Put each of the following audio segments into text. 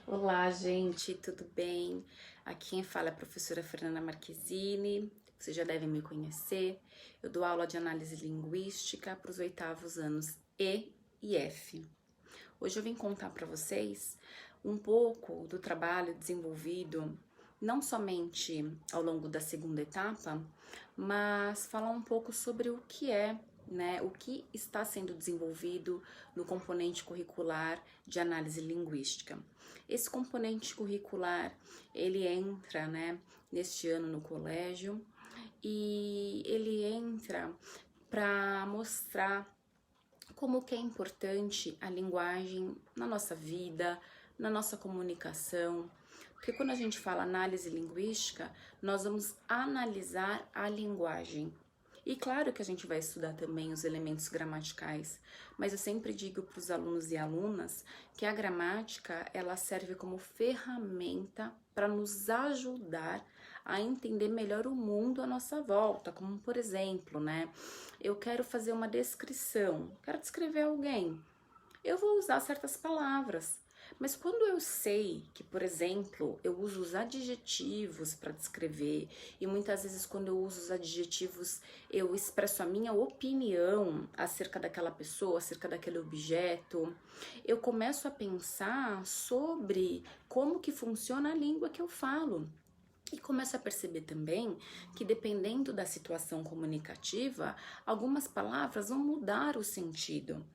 Olá, gente, tudo bem? Aqui quem fala é a professora Fernanda Marquezine, vocês já devem me conhecer. Eu dou aula de análise linguística para os 8º anos E F. Hoje eu vim contar para vocês um pouco do trabalho desenvolvido não somente ao longo da segunda etapa, mas falar um pouco sobre o que é, né, o que está sendo desenvolvido no componente curricular de análise linguística. Esse componente curricular, ele entra, né, neste ano no colégio e ele entra para mostrar como que é importante a linguagem na nossa vida, na nossa comunicação. Porque quando a gente fala análise linguística, nós vamos analisar a linguagem. E claro que a gente vai estudar também os elementos gramaticais, mas eu sempre digo para os alunos e alunas que a gramática ela serve como ferramenta para nos ajudar a entender melhor o mundo à nossa volta, como por exemplo, né? Eu quero fazer uma descrição, quero descrever alguém. Eu vou usar certas palavras, mas quando eu sei que, por exemplo, eu uso os adjetivos para descrever e muitas vezes quando eu uso os adjetivos eu expresso a minha opinião acerca daquela pessoa, acerca daquele objeto, eu começo a pensar sobre como que funciona a língua que eu falo. E começo a perceber também que, dependendo da situação comunicativa, algumas palavras vão mudar o sentido.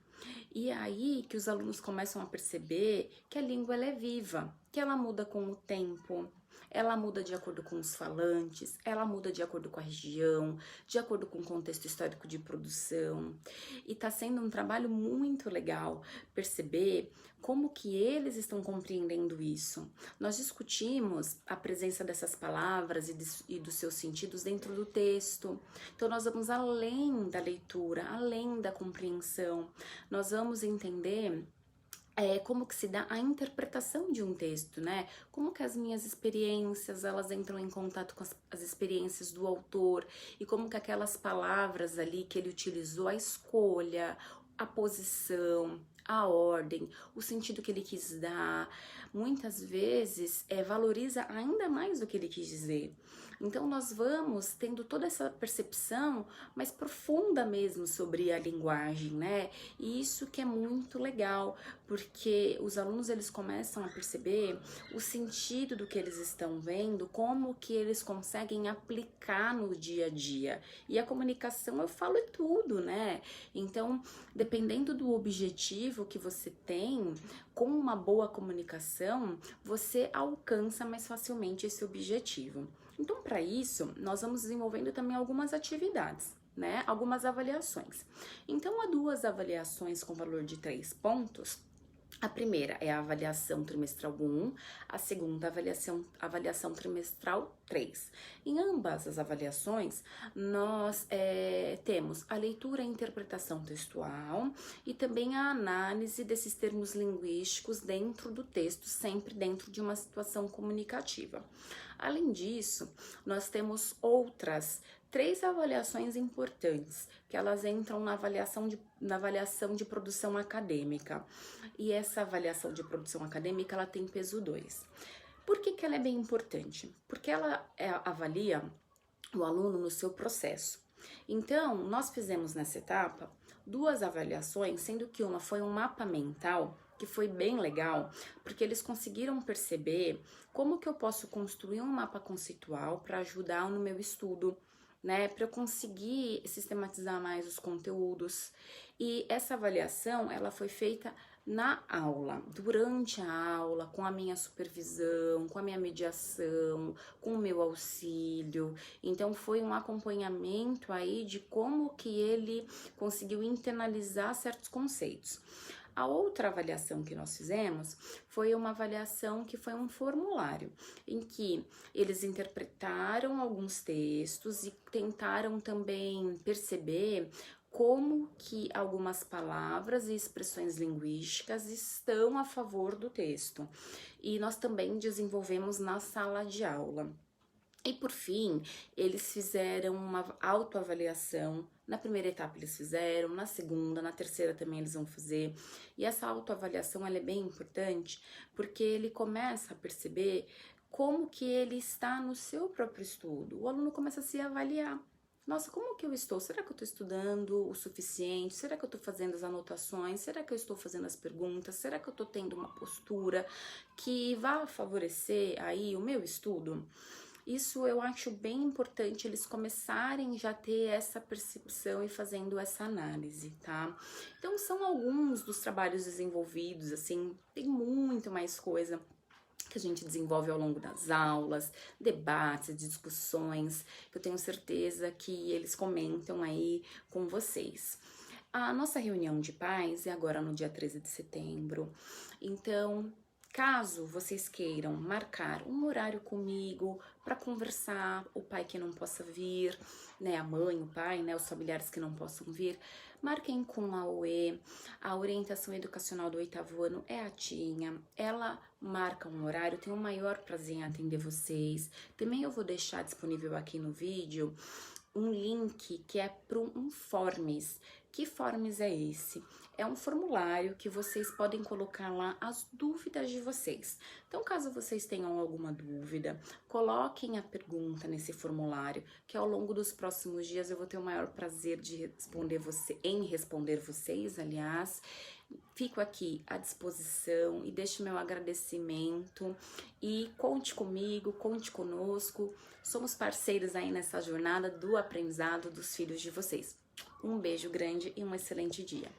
E é aí que os alunos começam a perceber que a língua ela é viva, que ela muda com o tempo, ela muda de acordo com os falantes, ela muda de acordo com a região, de acordo com o contexto histórico de produção. E está sendo um trabalho muito legal perceber como que eles estão compreendendo isso. Nós discutimos a presença dessas palavras e dos seus sentidos dentro do texto. Então nós vamos além da leitura, além da compreensão. Nós vamos entender como que se dá a interpretação de um texto, né? Como que as minhas experiências, elas entram em contato com as experiências do autor e como que aquelas palavras ali que ele utilizou, a escolha, a posição, a ordem, o sentido que ele quis dar, muitas vezes valoriza ainda mais do que ele quis dizer. Então nós vamos tendo toda essa percepção mais profunda mesmo sobre a linguagem, né? E isso que é muito legal, porque os alunos eles começam a perceber o sentido do que eles estão vendo, como que eles conseguem aplicar no dia a dia. E a comunicação, eu falo tudo, né? Então, dependendo do objetivo que você tem, com uma boa comunicação, você alcança mais facilmente esse objetivo. Então, para isso, nós vamos desenvolvendo também algumas atividades, né? Algumas avaliações. Então, há 2 avaliações com valor de 3 pontos. A primeira é a avaliação trimestral 1, a segunda avaliação trimestral 3. Em ambas as avaliações, nós temos a leitura e interpretação textual e também a análise desses termos linguísticos dentro do texto, sempre dentro de uma situação comunicativa. Além disso, nós temos outras 3 avaliações importantes, que elas entram na avaliação de produção acadêmica. E essa avaliação de produção acadêmica, ela tem peso 2. Por que ela é bem importante? Porque ela avalia o aluno no seu processo. Então, nós fizemos nessa etapa 2 avaliações, sendo que uma foi um mapa mental, que foi bem legal, porque eles conseguiram perceber como que eu posso construir um mapa conceitual para ajudar no meu estudo, né, para eu conseguir sistematizar mais os conteúdos. E essa avaliação, ela foi feita na aula, durante a aula, com a minha supervisão, com a minha mediação, com o meu auxílio. Então foi um acompanhamento aí de como que ele conseguiu internalizar certos conceitos. A outra avaliação que nós fizemos foi uma avaliação que foi um formulário, em que eles interpretaram alguns textos e tentaram também perceber como que algumas palavras e expressões linguísticas estão a favor do texto. E nós também desenvolvemos na sala de aula. E por fim, eles fizeram uma autoavaliação. Na primeira etapa eles fizeram, na segunda, na terceira também eles vão fazer. E essa autoavaliação ela é bem importante porque ele começa a perceber como que ele está no seu próprio estudo. O aluno começa a se avaliar. Nossa, como que eu estou? Será que eu estou estudando o suficiente? Será que eu estou fazendo as anotações? Será que eu estou fazendo as perguntas? Será que eu estou tendo uma postura que vá favorecer aí o meu estudo? Isso eu acho bem importante eles começarem já a ter essa percepção e fazendo essa análise, tá? Então são alguns dos trabalhos desenvolvidos, assim, tem muito mais coisa que a gente desenvolve ao longo das aulas, debates, discussões, que eu tenho certeza que eles comentam aí com vocês. A nossa reunião de pais é agora no dia 13 de setembro, então caso vocês queiram marcar um horário comigo para conversar, o pai que não possa vir, né, a mãe, o pai, né, os familiares que não possam vir, marquem com a OE. A orientação educacional do 8º ano é a Tinha. Ela marca um horário, tenho o maior prazer em atender vocês. Também eu vou deixar disponível aqui no vídeo um link que é para um Forms. Que Forms é esse? É um formulário que vocês podem colocar lá as dúvidas de vocês. Então, caso vocês tenham alguma dúvida, coloquem a pergunta nesse formulário, que ao longo dos próximos dias eu vou ter o maior prazer de responder vocês, aliás. Fico aqui à disposição e deixo meu agradecimento e conte comigo, conte conosco. Somos parceiros aí nessa jornada do aprendizado dos filhos de vocês. Um beijo grande e um excelente dia.